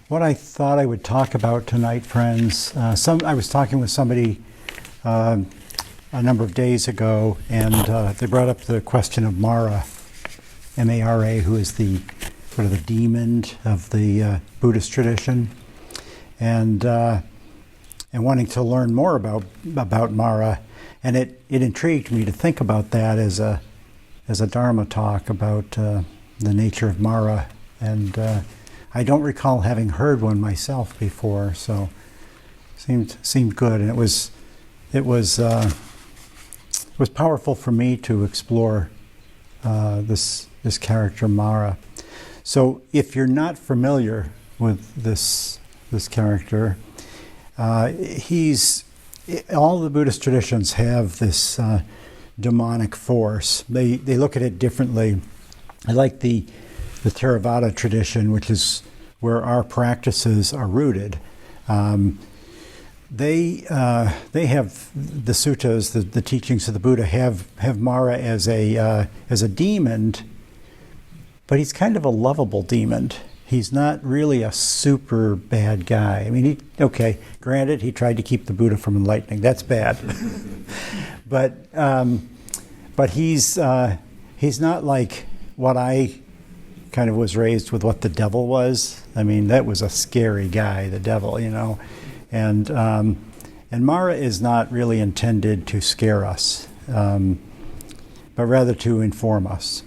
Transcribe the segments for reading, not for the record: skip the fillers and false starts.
what I thought I would talk about tonight, friends, I was talking with somebody a number of days ago, and they brought up the question of Mara, M-A-R-A, who is the sort of the demon of the Buddhist tradition, and wanting to learn more about Mara, and it intrigued me to think about that as a Dharma talk about the nature of Mara, and I don't recall having heard one myself before, so seemed good, and it was powerful for me to explore this character Mara. So if you're not familiar with this character, all the Buddhist traditions have this demonic force. They look at it differently. I like the Theravada tradition, which is where our practices are rooted. They have the suttas, the teachings of the Buddha have Mara as a demon, but he's kind of a lovable demon. He's not really a super bad guy. I mean, granted, he tried to keep the Buddha from enlightening. That's bad, but he's not like what I kind of was raised with, what the devil was. I mean, that was a scary guy, the devil, and Mara is not really intended to scare us, but rather to inform us.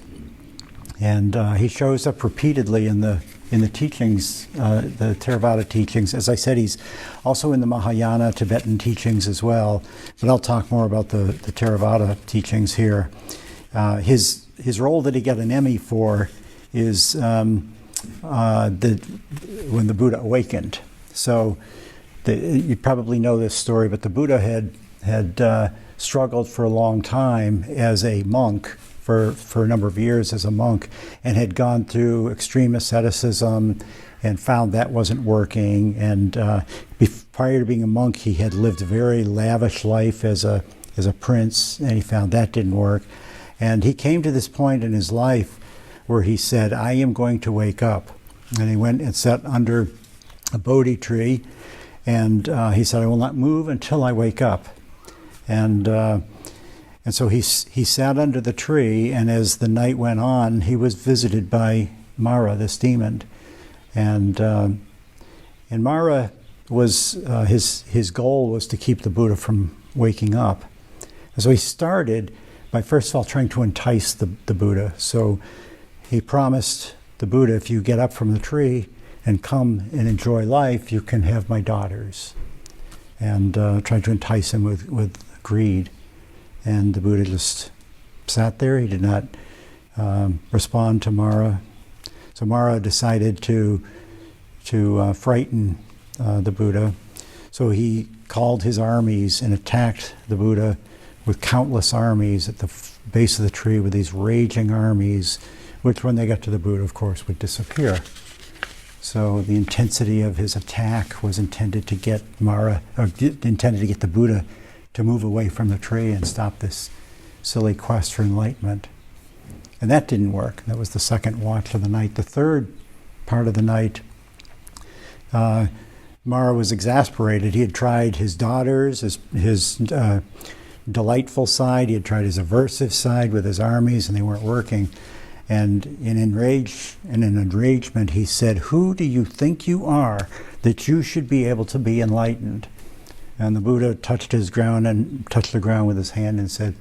And he shows up repeatedly in the teachings, the Theravada teachings. As I said, he's also in the Mahayana Tibetan teachings as well. But I'll talk more about the Theravada teachings here. His role that he got an Emmy for is when the Buddha awakened. So you probably know this story, but the Buddha had struggled for a long time as a monk, for a number of years as a monk, and had gone through extreme asceticism and found that wasn't working. And prior to being a monk, he had lived a very lavish life as a prince, and he found that didn't work. And he came to this point in his life where he said, I am going to wake up. And he went and sat under a Bodhi tree, and he said, I will not move until I wake up. And so he sat under the tree, and as the night went on, he was visited by Mara, this demon. And Mara was, his goal was to keep the Buddha from waking up. And so he started by first of all trying to entice the Buddha. So he promised the Buddha, if you get up from the tree and come and enjoy life, you can have my daughters. And tried to entice him with greed. And the Buddha just sat there. He did not respond to Mara. So Mara decided to frighten the Buddha. So he called his armies and attacked the Buddha with countless armies at the base of the tree, with these raging armies, which when they got to the Buddha, of course, would disappear. So the intensity of his attack was intended to get the Buddha to move away from the tree and stop this silly quest for enlightenment. And that didn't work. That was the second watch of the night. The third part of the night, Mara was exasperated. He had tried his daughters, his delightful side. He had tried his aversive side with his armies, and they weren't working. And in enragement, he said, who do you think you are that you should be able to be enlightened? And the Buddha touched the ground with his hand and said,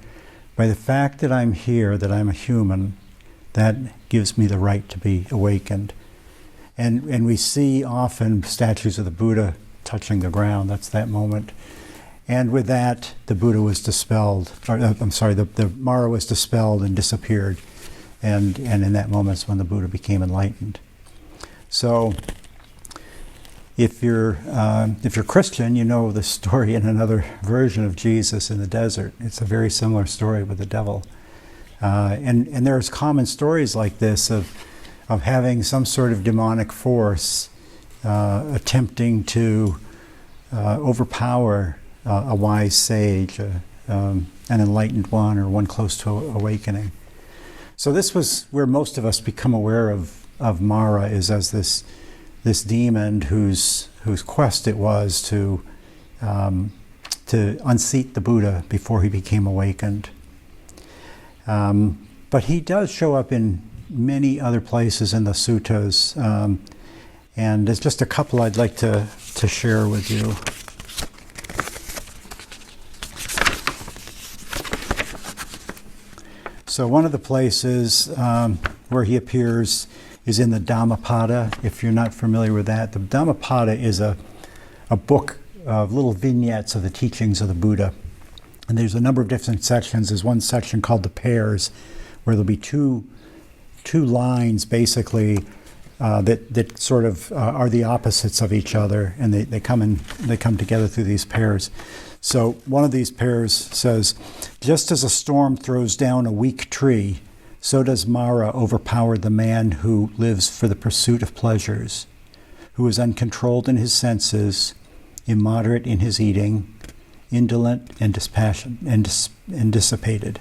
by the fact that I'm here, that I'm a human, that gives me the right to be awakened. And we see often statues of the Buddha touching the ground. That's that moment. And with that, the Buddha was dispelled. The Mara was dispelled and disappeared. And in that moment is when the Buddha became enlightened. So if you're Christian, you know the story in another version of Jesus in the desert. It's a very similar story with the devil. And there's common stories like this of having some sort of demonic force attempting to overpower a wise sage, an enlightened one, or one close to awakening. So this was where most of us become aware of Mara, is as this this demon whose quest it was to unseat the Buddha before he became awakened. But he does show up in many other places in the suttas, and there's just a couple I'd like to share with you. So one of the places where he appears is in the Dhammapada. If you're not familiar with that, the Dhammapada is a book of little vignettes of the teachings of the Buddha. And there's a number of different sections. There's one section called the pairs, where there'll be two lines basically that sort of are the opposites of each other, and they come together through these pairs. So one of these pairs says, "Just as a storm throws down a weak tree, so does Mara overpower the man who lives for the pursuit of pleasures, who is uncontrolled in his senses, immoderate in his eating, indolent and dissipated."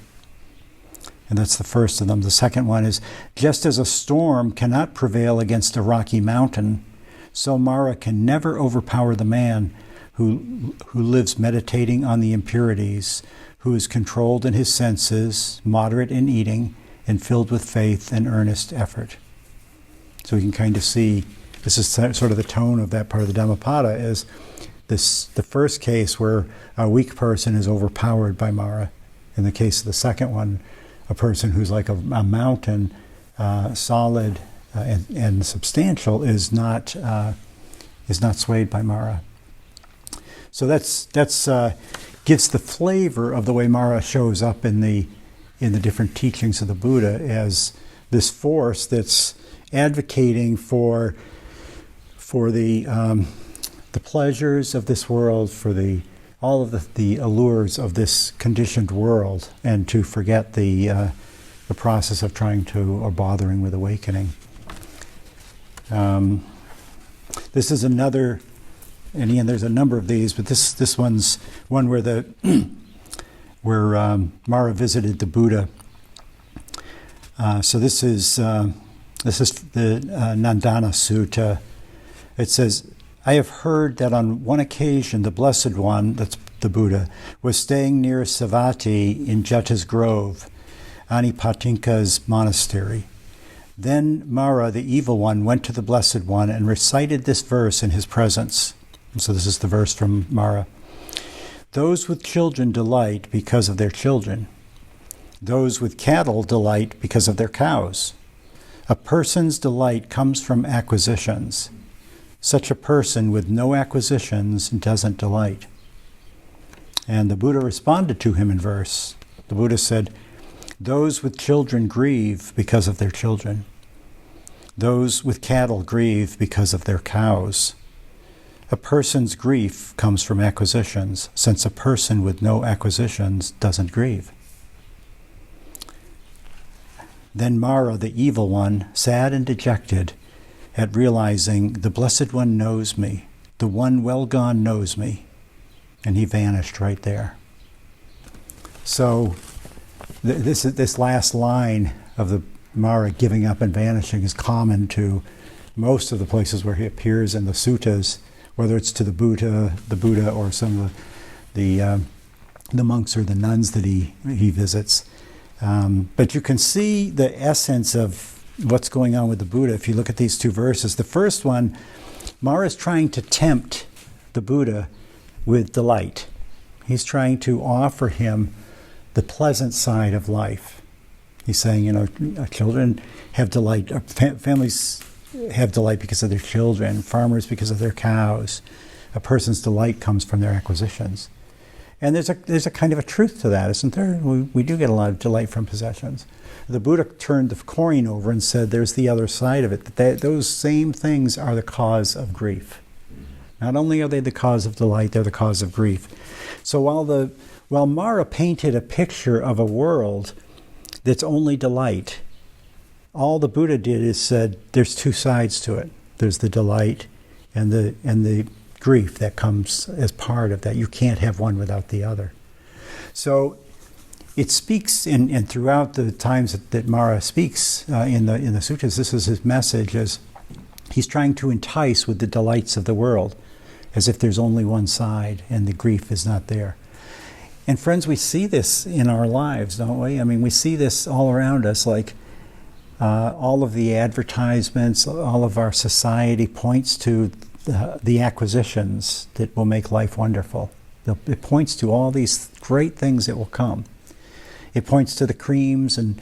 And that's the first of them. The second one is, "Just as a storm cannot prevail against a rocky mountain, so Mara can never overpower the man who lives meditating on the impurities, who is controlled in his senses, moderate in eating, and filled with faith and earnest effort." So we can kind of see, this is sort of the tone of that part of the Dhammapada, is the first case where a weak person is overpowered by Mara. In the case of the second one, a person who's like a mountain, solid and substantial, is not swayed by Mara. So that's gives the flavor of the way Mara shows up in the different teachings of the Buddha as this force that's advocating for the pleasures of this world, for all of the allures of this conditioned world, and to forget the process of trying to, or bothering with awakening. This is another, and again, there's a number of these, but this one's one where Mara visited the Buddha. So this is the Nandana Sutta. It says, "I have heard that on one occasion the Blessed One," that's the Buddha, "was staying near Savatthi in Jeta's grove, Anipatinka's monastery. Then Mara, the evil one, went to the Blessed One and recited this verse in his presence." And so this is the verse from Mara. "Those with children delight because of their children. Those with cattle delight because of their cows. A person's delight comes from acquisitions. Such a person with no acquisitions doesn't delight." And the Buddha responded to him in verse. The Buddha said, "Those with children grieve because of their children. Those with cattle grieve because of their cows. A person's grief comes from acquisitions, since a person with no acquisitions doesn't grieve." Then Mara, the evil one, sad and dejected at realizing the Blessed One knows me, the one well gone knows me, and he vanished right there. So this last line of the Mara giving up and vanishing is common to most of the places where he appears in the suttas, whether it's to the Buddha, or some of the monks or the nuns that he visits. But you can see the essence of what's going on with the Buddha if you look at these two verses. The first one, Mara is trying to tempt the Buddha with delight. He's trying to offer him the pleasant side of life. He's saying, children have delight, families have delight because of their children, farmers because of their cows. A person's delight comes from their acquisitions. And there's a kind of a truth to that, isn't there? We do get a lot of delight from possessions. The Buddha turned the coin over and said there's the other side of it, that those same things are the cause of grief. Not only are they the cause of delight, they're the cause of grief. So while Mara painted a picture of a world that's only delight, all the Buddha did is said there's two sides to it. There's the delight and the grief that comes as part of that. You can't have one without the other. So it speaks, and throughout the times that Mara speaks in the suttas, this is his message: as He's trying to entice with the delights of the world, as if there's only one side and the grief is not there. And friends, we see this in our lives, don't we? I mean, we see this all around us, like all of the advertisements, all of our society points to the acquisitions that will make life wonderful. It points to all these great things that will come. It points to the creams and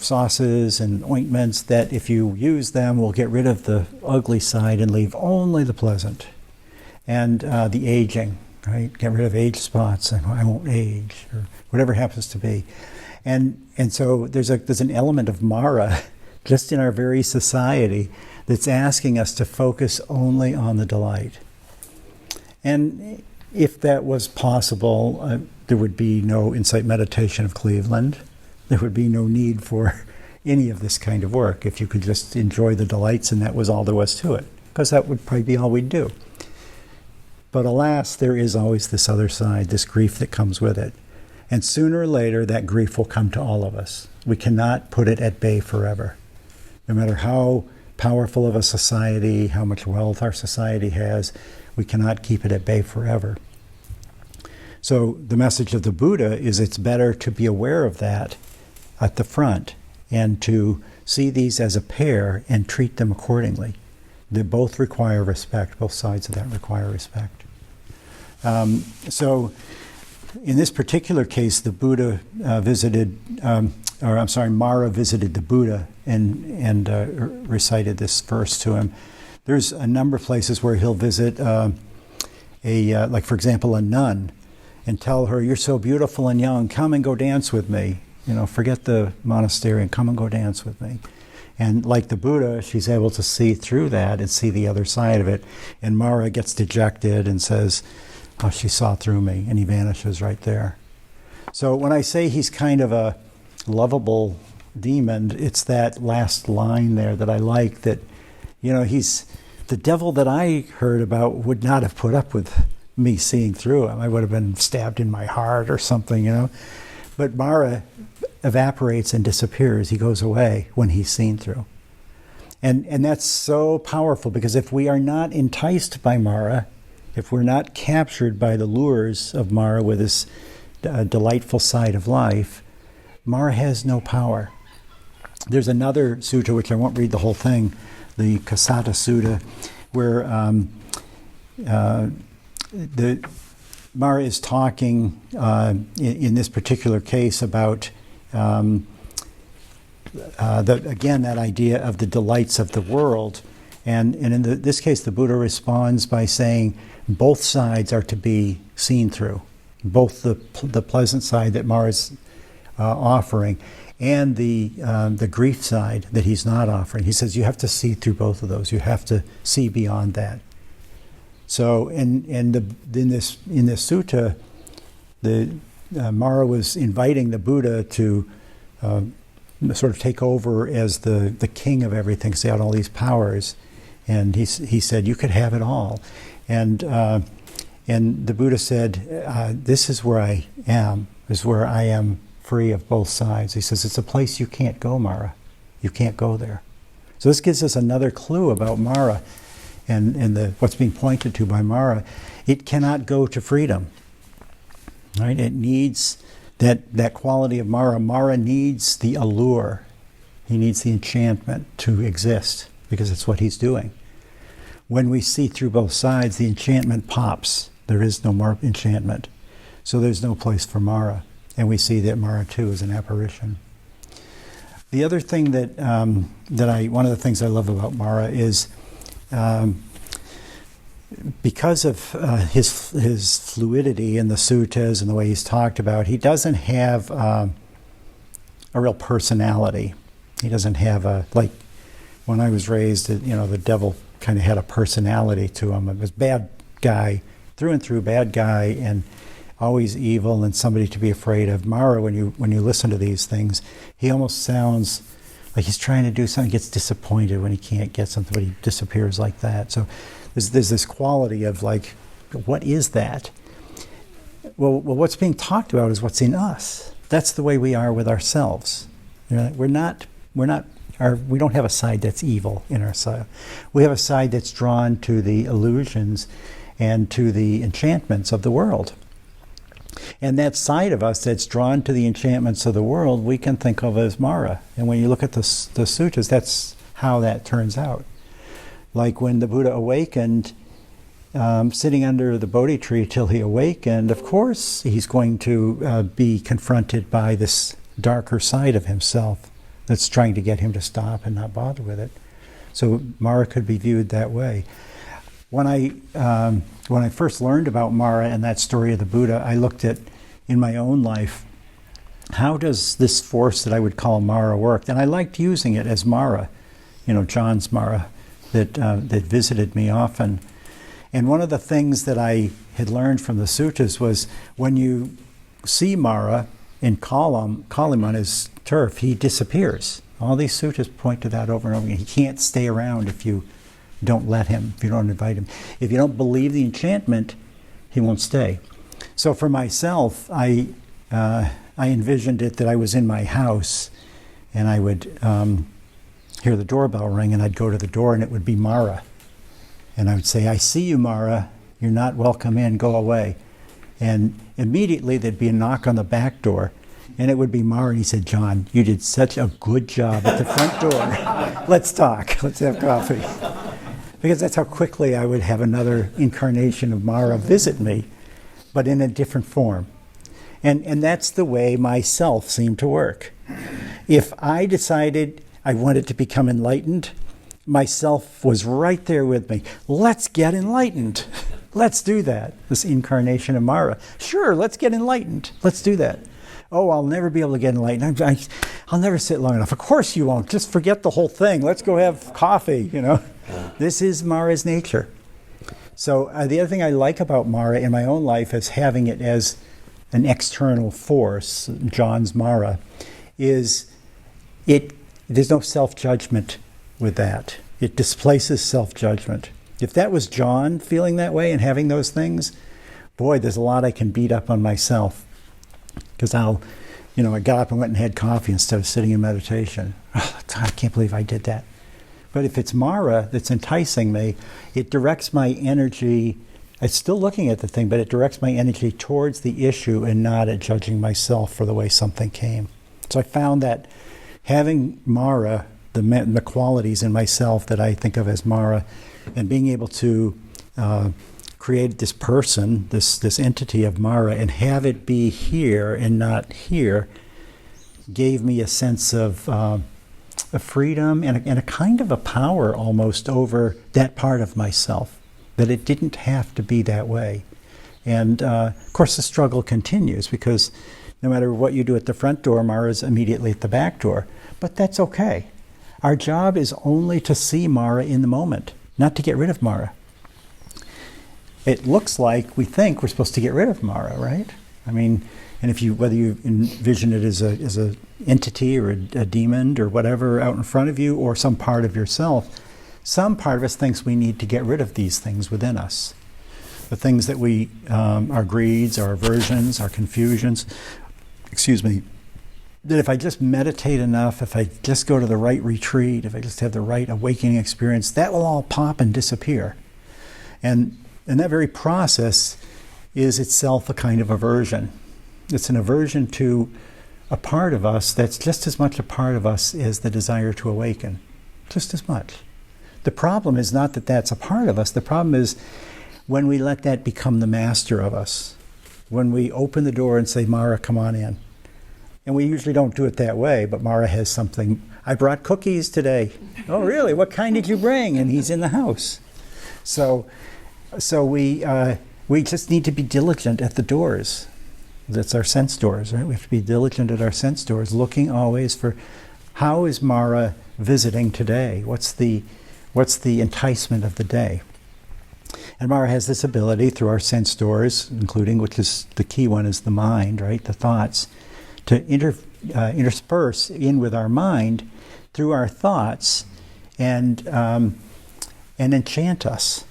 sauces and ointments that if you use them will get rid of the ugly side and leave only the pleasant. And the aging, right? Get rid of age spots. I won't age, or whatever happens to be. And so there's an element of Mara just in our very society that's asking us to focus only on the delight. And if that was possible, there would be no Insight Meditation of Cleveland. There would be no need for any of this kind of work if you could just enjoy the delights and that was all there was to it, because that would probably be all we'd do. But alas, there is always this other side, this grief that comes with it. And sooner or later, that grief will come to all of us. We cannot put it at bay forever. No matter how powerful of a society, how much wealth our society has, we cannot keep it at bay forever. So the message of the Buddha is it's better to be aware of that at the front and to see these as a pair and treat them accordingly. They both require respect. Both sides of that require respect. So in this particular case, the Buddha Mara visited the Buddha and recited this verse to him. There's a number of places where he'll visit like for example, a nun, and tell her, "You're so beautiful and young, come and go dance with me. Forget the monastery and come and go dance with me." And like the Buddha, she's able to see through that and see the other side of it. And Mara gets dejected and says, "Oh, she saw through me," and he vanishes right there. So when I say he's kind of a lovable demon, it's that last line there that I like, that, he's the devil that I heard about would not have put up with me seeing through him. I would have been stabbed in my heart or something, But Mara evaporates and disappears. He goes away when he's seen through. And that's so powerful, because if we are not enticed by Mara, if we're not captured by the lures of Mara with this delightful side of life, Mara has no power. There's another sutta, which I won't read the whole thing, the Kasata Sutta, where the Mara is talking in this particular case about that idea of the delights of the world, and in this case the Buddha responds by saying both sides are to be seen through, both the pleasant side that Mara's offering and the grief side that he's not offering. He says you have to see through both of those. You have to see beyond that. So, in this sutta, Mara was inviting the Buddha to sort of take over as the king of everything, so he had all these powers, and he said you could have it all, and the Buddha said, "This is where I am. This is where I am free of both sides." He says it's a place you can't go, Mara. You can't go there. So this gives us another clue about Mara. And what's being pointed to by Mara, it cannot go to freedom, right? It needs that quality of Mara. Mara needs the allure. He needs the enchantment to exist, because it's what he's doing. When we see through both sides, the enchantment pops. There is no more enchantment. So there's no place for Mara. And we see that Mara, too, is an apparition. The other thing one of the things I love about Mara is because of his fluidity in the suttas and the way he's talked about, he doesn't have a real personality. He doesn't have like when I was raised, the devil kind of had a personality to him. It was bad guy, through and through bad guy, and always evil and somebody to be afraid of. Mara, when you listen to these things, he almost sounds like he's trying to do something, gets disappointed when he can't get something, but he disappears like that. So there's this quality of like, what is that? Well, what's being talked about is what's in us. That's the way we are with ourselves. We're not we don't have a side that's evil in our side. We have a side that's drawn to the illusions and to the enchantments of the world. And that side of us that's drawn to the enchantments of the world, we can think of as Mara. And when you look at the sutras, that's how that turns out. Like when the Buddha awakened, sitting under the Bodhi tree till he awakened, of course he's going to be confronted by this darker side of himself that's trying to get him to stop and not bother with it. So Mara could be viewed that way. When I first learned about Mara and that story of the Buddha, I looked at, in my own life, how does this force that I would call Mara work? And I liked using it as Mara, John's Mara, that visited me often. And one of the things that I had learned from the sutras was when you see Mara and call him on his turf, he disappears. All these sutras point to that over and over again. He can't stay around if you don't let him, if you don't invite him. If you don't believe the enchantment, he won't stay. So for myself, I envisioned it that I was in my house and I would hear the doorbell ring and I'd go to the door and it would be Mara. And I would say, "I see you, Mara. You're not welcome in. Go away." And immediately there'd be a knock on the back door and it would be Mara. And he said, "John, you did such a good job at the front door. Let's talk. Let's have coffee." Because that's how quickly I would have another incarnation of Mara visit me, but in a different form. And that's the way myself seemed to work. If I decided I wanted to become enlightened, myself was right there with me. Let's get enlightened. Let's do that. This incarnation of Mara. Sure, let's get enlightened. Let's do that. Oh, I'll never be able to get enlightened. I'll never sit long enough. Of course you won't. Just forget the whole thing. Let's go have coffee, This is Mara's nature. So the other thing I like about Mara in my own life is having it as an external force, John's Mara, is there's no self-judgment with that. It displaces self-judgment. If that was John feeling that way and having those things, boy, there's a lot I can beat up on myself. Because I got up and went and had coffee instead of sitting in meditation. Oh, I can't believe I did that. But if it's Mara that's enticing me, it directs my energy. It's still looking at the thing, but it directs my energy towards the issue and not at judging myself for the way something came. So I found that having Mara, the qualities in myself that I think of as Mara, and being able to create this person, this entity of Mara, and have it be here and not here, gave me a sense of a freedom and a kind of a power almost over that part of myself, that it didn't have to be that way. And of course the struggle continues, because no matter what you do at the front door, Mara's immediately at the back door. But that's okay. Our job is only to see Mara in the moment, not to get rid of Mara. It looks like we think we're supposed to get rid of Mara, right? I mean, and whether you envision it as a entity or a demon or whatever out in front of you, or some part of yourself, some part of us thinks we need to get rid of these things within us. The things that our greeds, our aversions, our confusions, that if I just meditate enough, if I just go to the right retreat, if I just have the right awakening experience, that will all pop and disappear. And that very process is itself a kind of aversion. It's an aversion to a part of us that's just as much a part of us as the desire to awaken, just as much. The problem is not that that's a part of us. The problem is when we let that become the master of us, when we open the door and say, "Mara, come on in." And we usually don't do it that way, but Mara has something. "I brought cookies today." "Oh, really? What kind did you bring?" And he's in the house. So we just need to be diligent at the doors. That's our sense doors, right? We have to be diligent at our sense doors, looking always for how is Mara visiting today? What's the enticement of the day? And Mara has this ability through our sense doors, including, which is the key one, is the mind, right? The thoughts, to intersperse in with our mind through our thoughts and enchant us.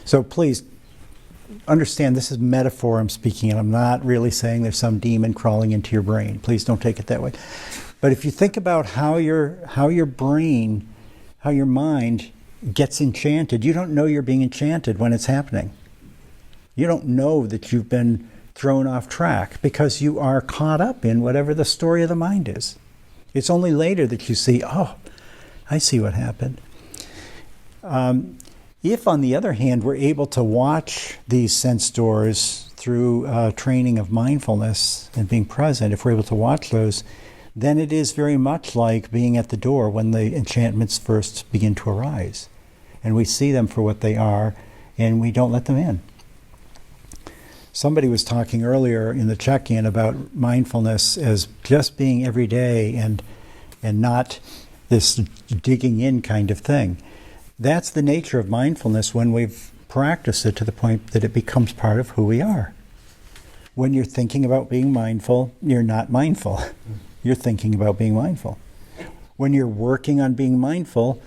So please understand, this is metaphor I'm speaking, and I'm not really saying there's some demon crawling into your brain. Please don't take it that way. But if you think about how your brain, how your mind gets enchanted, you don't know you're being enchanted when it's happening. You don't know that you've been thrown off track because you are caught up in whatever the story of the mind is. It's only later that you see, oh, I see what happened. If, on the other hand, we're able to watch these sense doors through training of mindfulness and being present, if we're able to watch those, then it is very much like being at the door when the enchantments first begin to arise. And we see them for what they are, and we don't let them in. Somebody was talking earlier in the check-in about mindfulness as just being every day and not this digging in kind of thing. That's the nature of mindfulness when we've practiced it to the point that it becomes part of who we are. When you're thinking about being mindful, you're not mindful. You're thinking about being mindful. When you're working on being mindful,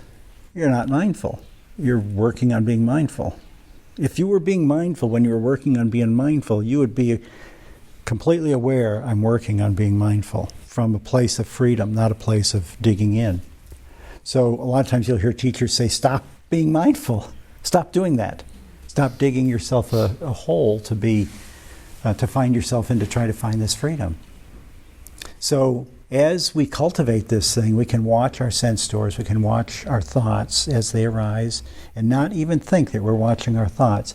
you're not mindful. You're working on being mindful. If you were being mindful when you were working on being mindful, you would be completely aware, I'm working on being mindful, from a place of freedom, not a place of digging in. So a lot of times you'll hear teachers say, stop being mindful. Stop doing that. Stop digging yourself a hole to find yourself in, to try to find this freedom. So as we cultivate this thing, we can watch our sense doors, we can watch our thoughts as they arise, and not even think that we're watching our thoughts.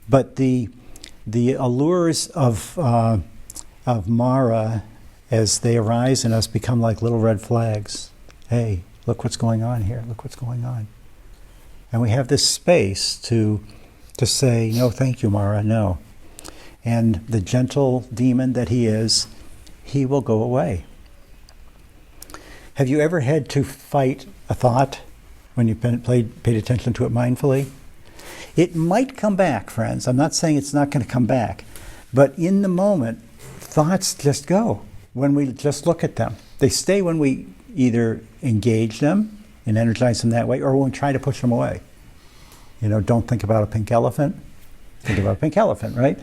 But the allures of Mara, as they arise in us, become like little red flags. Hey, look what's going on here. Look what's going on. And we have this space to say, no, thank you, Mara, no. And the gentle demon that he is, he will go away. Have you ever had to fight a thought when you paid attention to it mindfully? It might come back, friends. I'm not saying it's not going to come back. But in the moment, thoughts just go when we just look at them. They stay when we either engage them and energize them that way, or when we try to push them away. Don't think about a pink elephant. Think about a pink elephant, right?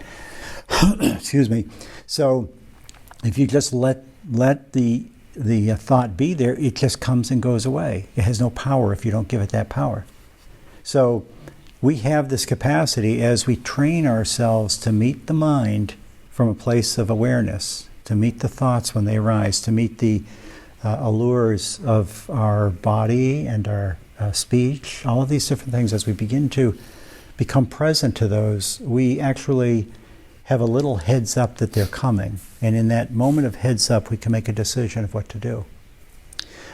Excuse me. So if you just let the thought be there, it just comes and goes away. It has no power if you don't give it that power. So we have this capacity as we train ourselves to meet the mind from a place of awareness, to meet the thoughts when they arise, to meet the allures of our body and our speech, all of these different things. As we begin to become present to those, we actually have a little heads up that they're coming. And in that moment of heads up, we can make a decision of what to do.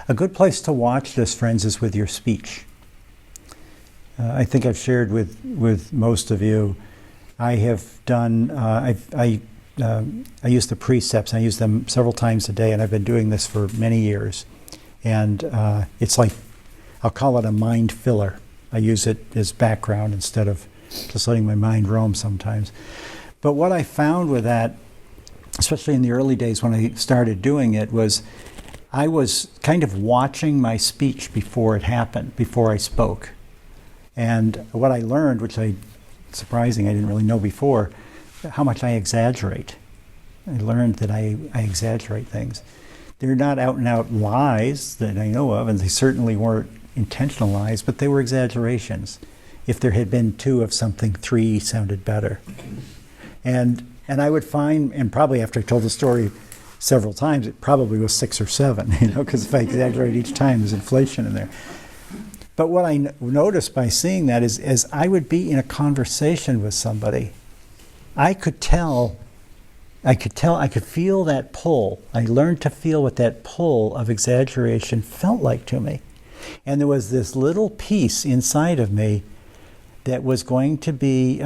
A good place to watch this, friends, is with your speech. I think I've shared with most of you, I have done, I use the precepts. I use them several times a day, and I've been doing this for many years. And it's like, I'll call it a mind filler. I use it as background instead of just letting my mind roam sometimes. But what I found with that, especially in the early days when I started doing it, was I was kind of watching my speech before it happened, before I spoke. And what I learned, which surprising, I didn't really know before, how much I exaggerate. I learned that I exaggerate things. They're not out and out lies that I know of, and they certainly weren't intentional lies, but they were exaggerations. If there had been 2 of something, 3 sounded better. And I would find, and probably after I told the story several times, it probably was 6 or 7, because if I exaggerate each time, there's inflation in there. But what I noticed by seeing that is, as I would be in a conversation with somebody, I could feel that pull. I learned to feel what that pull of exaggeration felt like to me. And there was this little piece inside of me that was going to be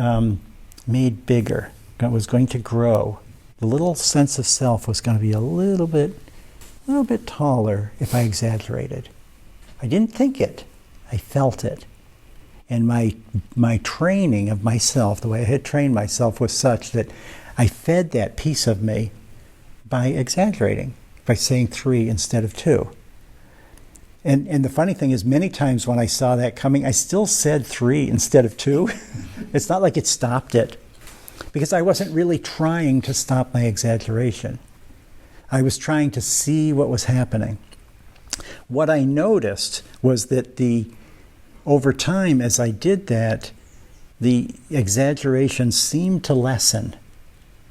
made bigger, that was going to grow. The little sense of self was going to be a little bit taller if I exaggerated. I didn't think it. I felt it. And my training of myself, the way I had trained myself, was such that I fed that piece of me by exaggerating, by saying 3 instead of 2. And the funny thing is, many times when I saw that coming, I still said 3 instead of 2. It's not like it stopped it, because I wasn't really trying to stop my exaggeration. I was trying to see what was happening. What I noticed was that over time, as I did that, the exaggeration seemed to lessen,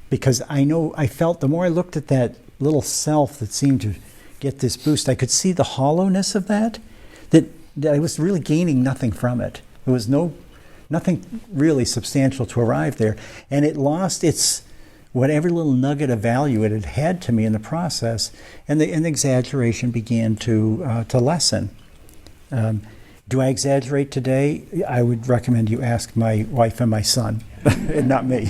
because I felt the more I looked at that little self that seemed to get this boost, I could see the hollowness of that I was really gaining nothing from it. There was nothing really substantial to arrive there, and it lost its whatever little nugget of value it had had to me in the process, and the exaggeration began to lessen. Do I exaggerate today? I would recommend you ask my wife and my son, and not me.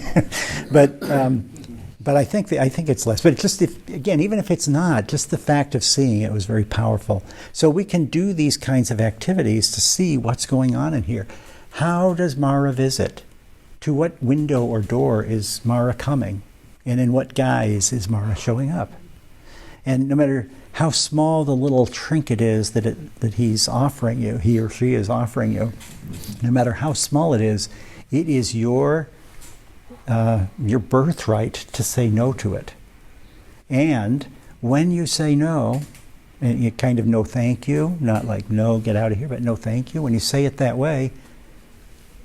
But I think it's less. But just even if it's not, just the fact of seeing it was very powerful. So we can do these kinds of activities to see what's going on in here. How does Mara visit? To what window or door is Mara coming? And in what guise is Mara showing up? And no matter how small the little trinket is that he's offering you, he or she is offering you, no matter how small it is your birthright to say no to it. And when you say no, and you kind of no thank you, not like no, get out of here, but no thank you, when you say it that way,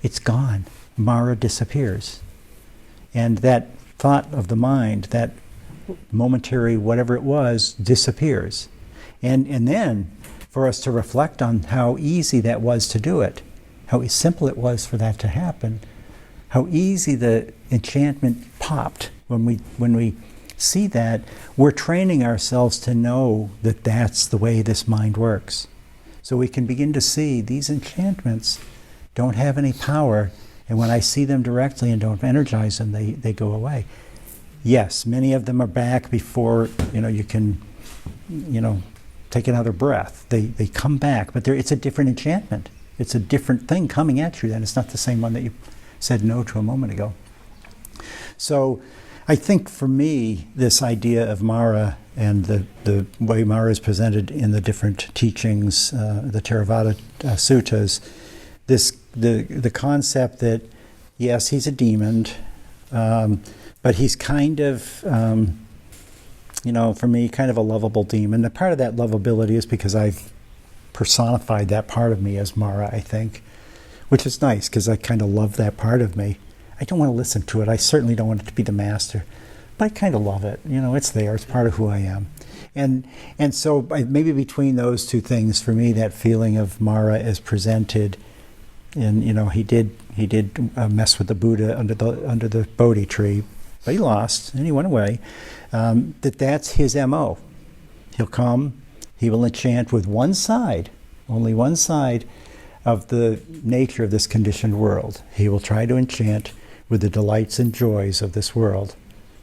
it's gone. Mara disappears. And that thought of the mind, that momentary whatever it was, disappears. And then for us to reflect on how easy that was to do it, how simple it was for that to happen, how easy the enchantment popped when we see that, we're training ourselves to know that that's the way this mind works. So we can begin to see these enchantments don't have any power, and when I see them directly and don't energize them, they go away. Yes, many of them are back before you can take another breath. They come back, but it's a different enchantment. It's a different thing coming at you then. It's not the same one that you said no to a moment ago. So I think for me, this idea of Mara and the way Mara is presented in the different teachings, the Theravada suttas, the concept that, yes, he's a demon, but he's kind of, for me, kind of a lovable demon. And part of that lovability is because I've personified that part of me as Mara, I think, which is nice because I kind of love that part of me. I don't want to listen to it. I certainly don't want it to be the master, but I kind of love it. It's there. It's part of who I am. And so maybe between those two things, for me, that feeling of Mara as presented, and he did mess with the Buddha under the Bodhi tree, but he lost and he went away. That's his MO. He'll come. He will enchant with one side, only one side of the nature of this conditioned world. He will try to enchant with the delights and joys of this world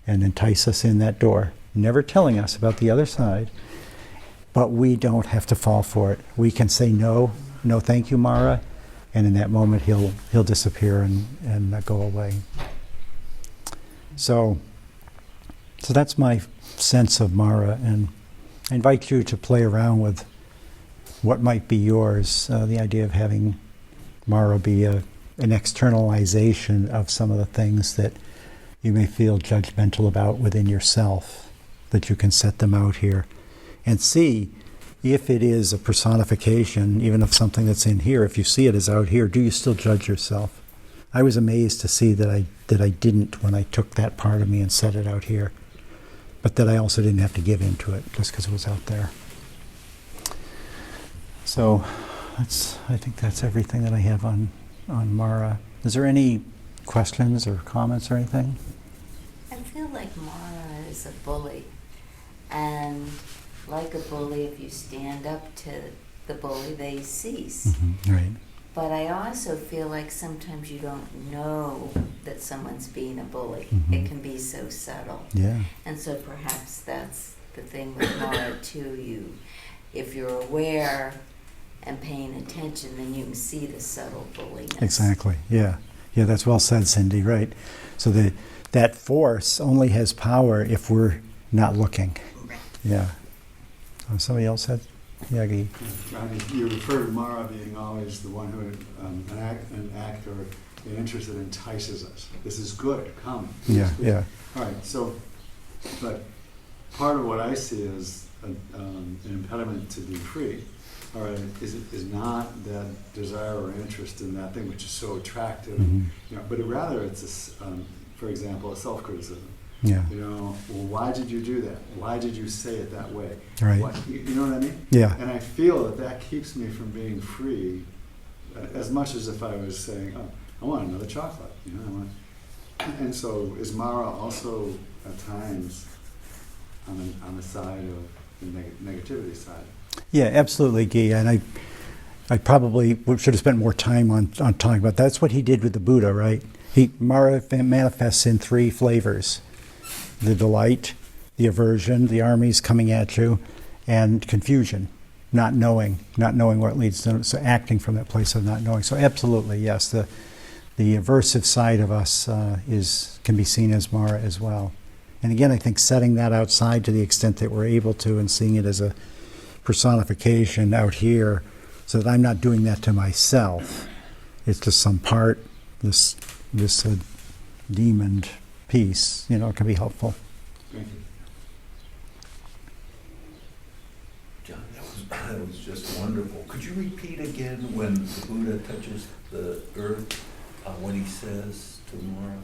and entice us in that door, never telling us about the other side. But we don't have to fall for it. We can say no thank you, Mara, and in that moment he'll disappear and go away. So that's my sense of Mara, and I invite you to play around with what might be yours, the idea of having Mara be an externalization of some of the things that you may feel judgmental about within yourself, that you can set them out here and see if it is a personification, even of something that's in here. If you see it as out here, do you still judge yourself? I was amazed to see that I didn't when I took that part of me and set it out here, but that I also didn't have to give into it just because it was out there. So I think that's everything that I have on Mara. Is there any questions or comments or anything? I feel like Mara is a bully, and like a bully, if you stand up to the bully, they cease. Mm-hmm. Right. But I also feel like sometimes you don't know that someone's being a bully. Mm-hmm. It can be so subtle. Yeah. And so perhaps that's the thing with Mara too. If you're aware and paying attention, then you can see the subtle bulliness. Exactly. Yeah. Yeah, that's well said, Cindy. Right. So that force only has power if we're not looking. Right. Yeah. Somebody else said? Yagi. You refer to Mara being always the one who, an actor, an interest that entices us. This is good. Come. Yeah. Yeah. All right. So, but part of what I see as an impediment to being free, all right, is not that desire or interest in that thing which is so attractive, but rather it's for example, a self-criticism. Yeah. Well, why did you do that? Why did you say it that way? Right. You know what I mean? Yeah. And I feel that keeps me from being free, as much as if I was saying, oh, I want another chocolate. And so is Mara also at times on the side of the negativity side? Yeah, absolutely, Guy. And I probably should have spent more time on talking about that. That's what he did with the Buddha, right? Mara manifests in 3 flavors: the delight, the aversion, the armies coming at you, and confusion, not knowing where it leads to, so acting from that place of not knowing. So absolutely, yes, the aversive side of us can be seen as Mara as well. And again, I think setting that outside to the extent that we're able to, and seeing it as a personification out here, so that I'm not doing that to myself. It's just some part, this demoned piece, can be helpful. Thank you. John, that was just wonderful. Could you repeat again when the Buddha touches the earth, what he says to Mara?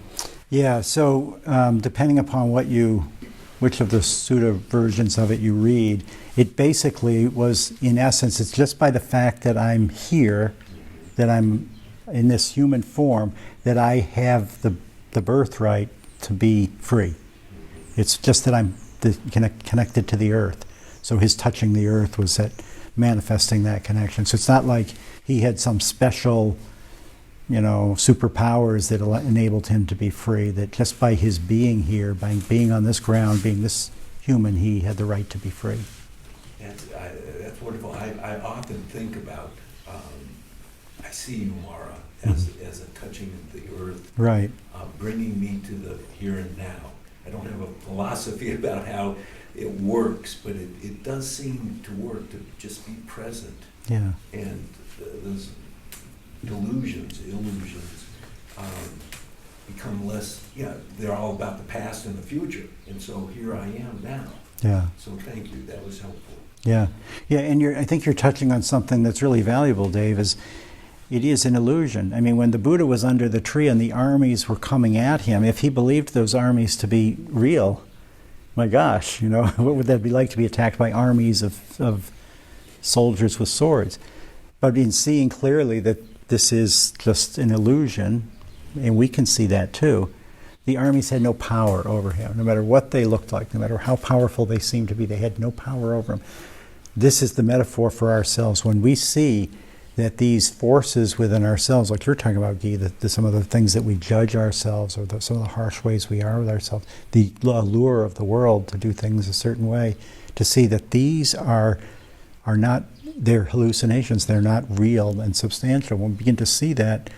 Yeah, so depending upon which of the Sutta versions of it you read, it basically was, in essence, it's just by the fact that I'm here, that I'm in this human form, that I have the birthright to be free. It's just that I'm connected to the earth. So his touching the earth was that manifesting that connection. So it's not like he had some special, superpowers that enabled him to be free, that just by his being here, by being on this ground, being this human, he had the right to be free. That's wonderful. I often think about, I see you, Mara, as a touching of the earth, right? Bringing me to the here and now. I don't have a philosophy about how it works, but it does seem to work to just be present. Yeah. And those illusions become less, they're all about the past and the future. And so here I am now. Yeah. So thank you. That was helpful. Yeah. Yeah, and I think you're touching on something that's really valuable, Dave, it is an illusion. I mean, when the Buddha was under the tree and the armies were coming at him, if he believed those armies to be real, my gosh, what would that be like to be attacked by armies of soldiers with swords? But in seeing clearly that this is just an illusion, and we can see that too, the armies had no power over him. No matter what they looked like, no matter how powerful they seemed to be, they had no power over him. This is the metaphor for ourselves. When we see that these forces within ourselves, like you're talking about, Guy, some of the things that we judge ourselves, or some of the harsh ways we are with ourselves, the allure of the world to do things a certain way, to see that these are not, they're hallucinations, they're not real and substantial. When we begin to see that,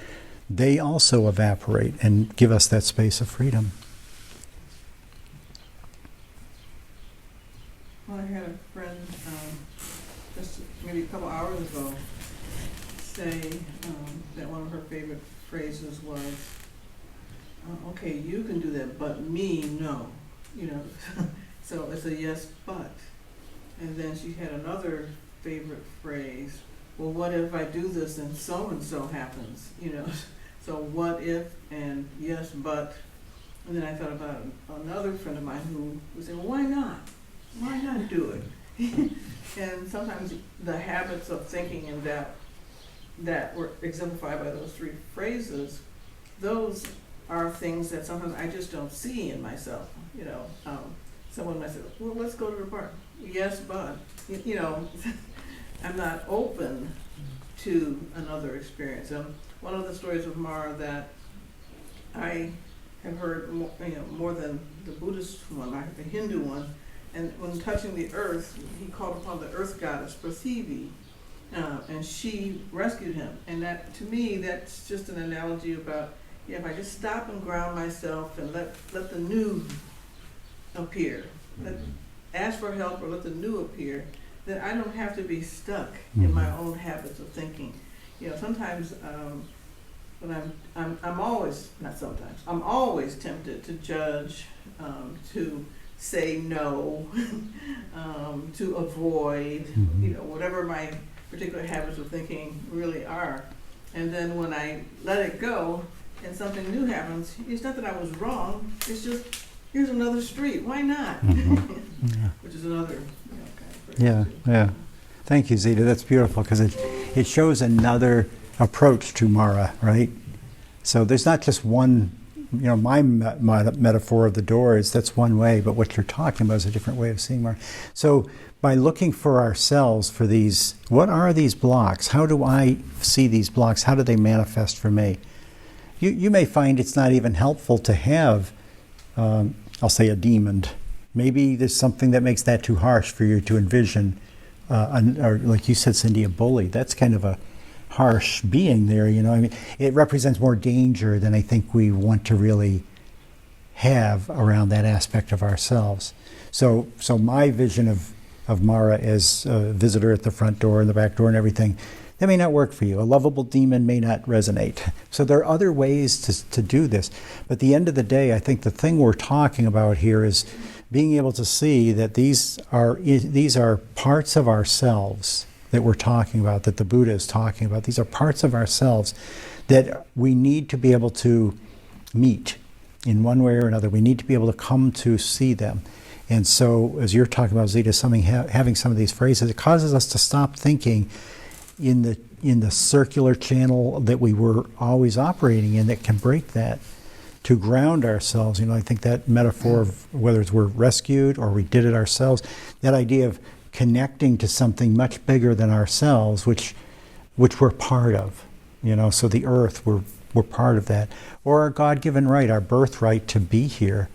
they also evaporate and give us that space of freedom. Well, I had a friend just maybe a couple hours ago say that one of her favorite phrases was, okay, you can do that, but me, no. So it's a yes, but. And then she had another favorite phrase, well, what if I do this and so happens, So what if, and yes, but. And then I thought about another friend of mine who said, well, why not? Why not do it? And sometimes the habits of thinking in that were exemplified by those 3 phrases, those are things that sometimes I just don't see in myself. Someone might say, well, let's go to the park. Yes, but, I'm not open to another experience. One of the stories of Mara that I have heard more than the Buddhist one, the Hindu one, and when touching the earth, he called upon the earth goddess Prithivi, and she rescued him. And that, to me, that's just an analogy about, if I just stop and ground myself and let the new appear, ask for help or let the new appear, then I don't have to be stuck in my own habits of thinking. Sometimes when I'm always, not sometimes, I'm always tempted to judge, to say no, to avoid, whatever my particular habits of thinking really are. And then when I let it go and something new happens, it's not that I was wrong, it's just, here's another street, why not? Yeah. Which is another, kind of phrase Yeah, too. yeah. Thank you, Zita. That's beautiful because it shows another approach to Mara, right? So there's not just one, my metaphor of the door is that's one way, but what you're talking about is a different way of seeing Mara. So by looking for ourselves for these, what are these blocks? How do I see these blocks? How do they manifest for me? You may find it's not even helpful to have, I'll say, a demon. Maybe there's something that makes that too harsh for you to envision, or like you said, Cindy, a bully. That's kind of a harsh being there, I mean, it represents more danger than I think we want to really have around that aspect of ourselves. So my vision of Mara as a visitor at the front door and the back door and everything, that may not work for you. A lovable demon may not resonate. So there are other ways to do this. But at the end of the day, I think the thing we're talking about here is being able to see that these are parts of ourselves that we're talking about, that the Buddha is talking about. These are parts of ourselves that we need to be able to meet in one way or another. We need to be able to come to see them. And so, as you're talking about, Zita, having some of these phrases, it causes us to stop thinking in the circular channel that we were always operating in that can break that, to ground ourselves. I think that metaphor of whether it's we're rescued or we did it ourselves, that idea of connecting to something much bigger than ourselves, which we're part of. So the earth, we're part of that. Or our God-given right, our birthright to be here,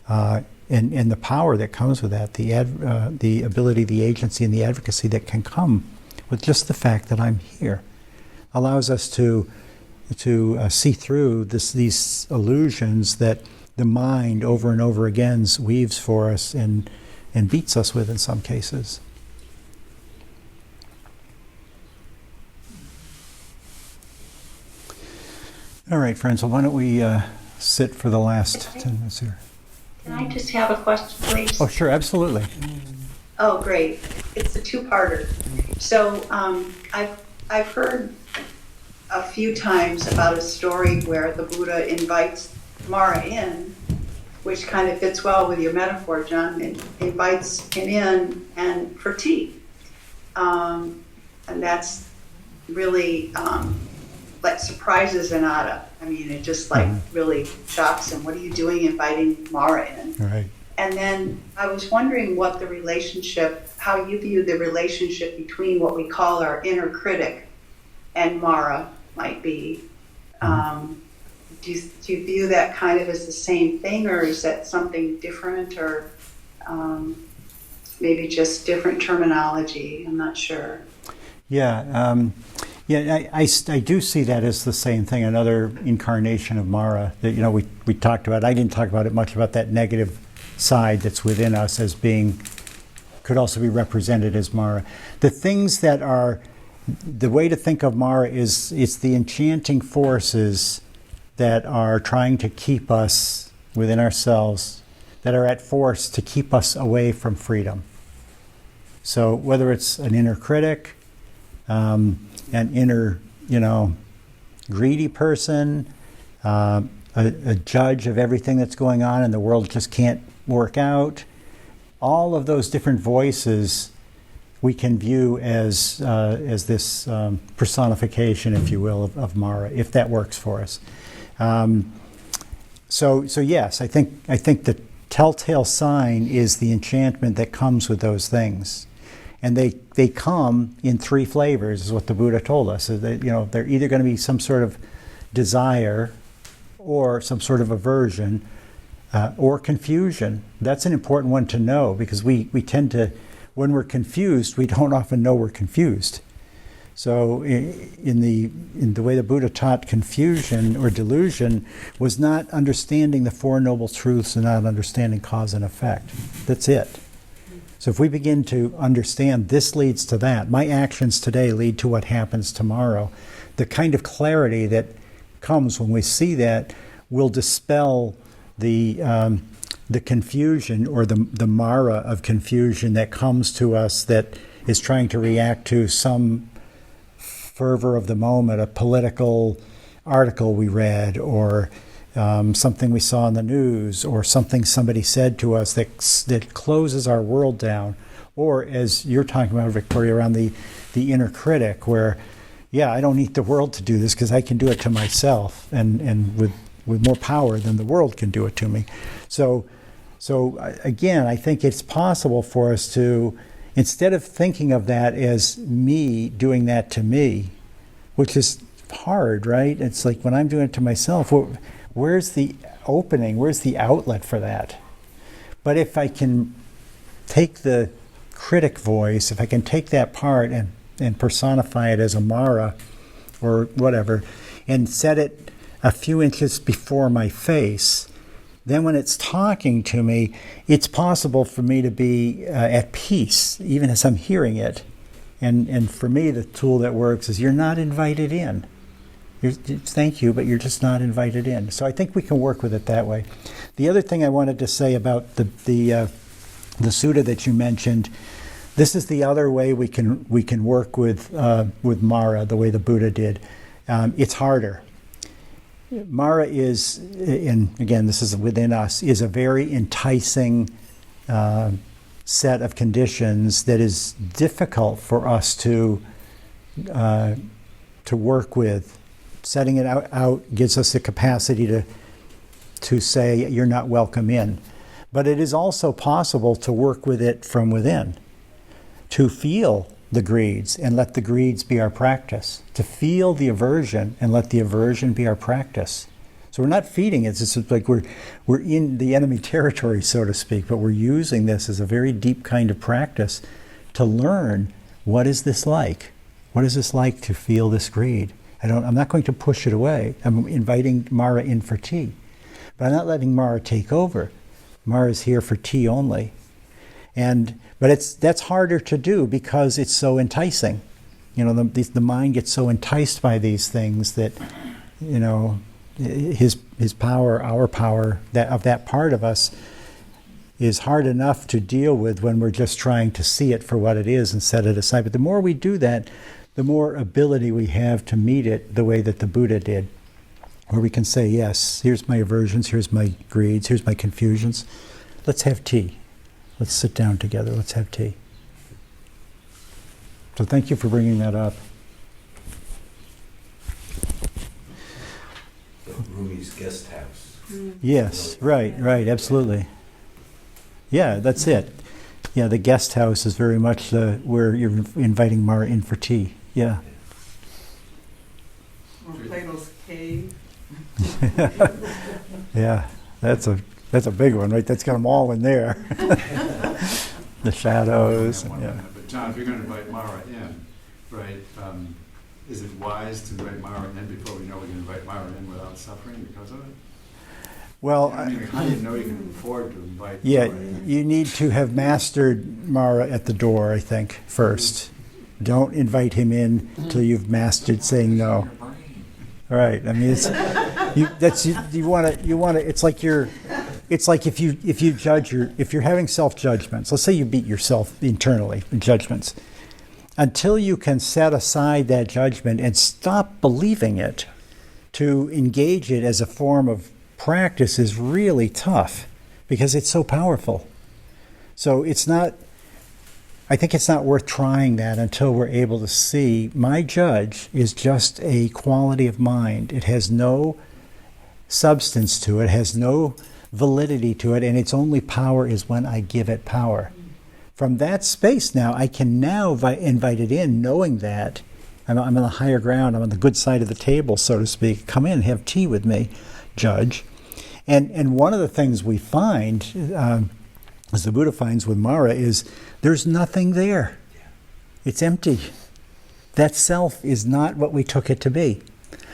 and the power that comes with that, the ability, the agency, and the advocacy that can come with just the fact that I'm here, allows us to see through these illusions that the mind over and over again weaves for us and beats us with in some cases. All right, friends, well, why don't we sit for the last 10 minutes here. Can I just have a question, please? Oh, sure, absolutely. Oh, great. It's a two-parter. So I've heard a few times about a story where the Buddha invites Mara in, which kind of fits well with your metaphor, John, and invites him in and for tea. And that's really like surprises Anada. I mean, it just really shocks him. What are you doing inviting Mara in? Right. And then I was wondering what the relationship, how you view the relationship between what we call our inner critic and Mara might be. Do you view that kind of as the same thing, or is that something different, or maybe just different terminology? I'm not sure. Yeah, I do see that as the same thing, another incarnation of Mara that, we talked about. I didn't talk about it much, about that negative side that's within us as could also be represented as Mara. The things that are, the way to think of Mara is it's the enchanting forces that are trying to keep us within ourselves, that are at force to keep us away from freedom. So whether it's an inner critic, an inner, greedy person, a judge of everything that's going on and the world just can't work out, all of those different voices we can view as this personification, if you will, of Mara, if that works for us. So yes, I think the telltale sign is the enchantment that comes with those things. And they come in three flavors, is what the Buddha told us. So that, they're either going to be some sort of desire or some sort of aversion or confusion. That's an important one to know, because we tend to, when we're confused, we don't often know we're confused. So in the way the Buddha taught confusion or delusion was not understanding the Four Noble Truths and not understanding cause and effect. That's it. So if we begin to understand this leads to that, my actions today lead to what happens tomorrow, the kind of clarity that comes when we see that will dispel the the confusion or the Mara of confusion that comes to us that is trying to react to some fervor of the moment, a political article we read, or something we saw in the news, or something somebody said to us that closes our world down. Or, as you're talking about, Victoria, around the inner critic, where, yeah, I don't need the world to do this because I can do it to myself, and with more power than the world can do it to me. So again, I think it's possible for us to, instead of thinking of that as me doing that to me, which is hard, right? It's like when I'm doing it to myself, where's the opening? Where's the outlet for that? But if I can take the critic voice, if I can take that part and personify it as a Mara or whatever, and set it a few inches before my face, then when it's talking to me, it's possible for me to be at peace, even as I'm hearing it. And for me, the tool that works is you're not invited in. Thank you, but you're just not invited in. So I think we can work with it that way. The other thing I wanted to say about the sutta that you mentioned, this is the other way we can work with Mara, the way the Buddha did. It's harder. Mara is, and again, this is within us, is a very enticing set of conditions that is difficult for us to work with. Setting it out gives us the capacity to say, you're not welcome in. But it is also possible to work with it from within, to feel the greeds and let the greeds be our practice, to feel the aversion and let the aversion be our practice. So we're not feeding it, it's just like we're in the enemy territory, so to speak, but we're using this as a very deep kind of practice to learn, what is this like? What is this like to feel this greed? I'm not going to push it away. I'm inviting Mara in for tea. But I'm not letting Mara take over. Mara's here for tea only. But that's harder to do because it's so enticing. You know, the mind gets so enticed by these things that, you know, his power, our power, that part of us is hard enough to deal with when we're just trying to see it for what it is and set it aside. But the more we do that, the more ability we have to meet it the way that the Buddha did, where we can say, yes, here's my aversions, here's my greeds, here's my confusions. Let's have tea. Let's sit down together. Let's have tea. So thank you for bringing that up. Rumi's guest house. Yes, right, absolutely. Yeah, that's it. Yeah, the guest house is very much where you're inviting Mara in for tea. Yeah. Or Plato's cave. Yeah, that's a big one, right? That's got them all in there. The shadows. Yeah. But John, if you're going to invite Mara in, right, is it wise to invite Mara in before we know we can invite Mara in without suffering because of it? Well, I mean, how do you know you can afford to invite yeah, Mara in? you need to have mastered Mara at the door, I think, first. Don't invite him in till you've mastered saying no. Right. I mean, you want to. It's like if you're having self-judgments. Let's say you beat yourself internally in judgments. Until you can set aside that judgment and stop believing it, to engage it as a form of practice is really tough because it's so powerful. So I think it's not worth trying that until we're able to see my judge is just a quality of mind. It has no substance to it, has no validity to it, and its only power is when I give it power. From that space now, I can now invite it in, knowing that I'm on the higher ground, I'm on the good side of the table, so to speak. Come in, have tea with me, judge. And one of the things we find, as the Buddha finds with Mara, is there's nothing there. It's empty. That self is not what we took it to be.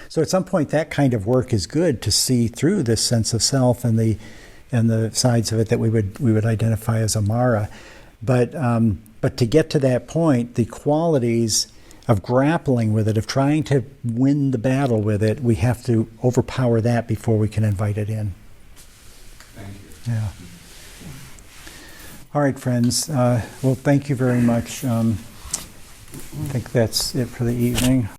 So at some point, that kind of work is good to see through this sense of self and the sides of it that we would identify as a Mara. But to get to that point, the qualities of grappling with it, of trying to win the battle with it, we have to overpower that before we can invite it in. Thank you. Yeah. All right, friends. Well, thank you very much. I think that's it for the evening.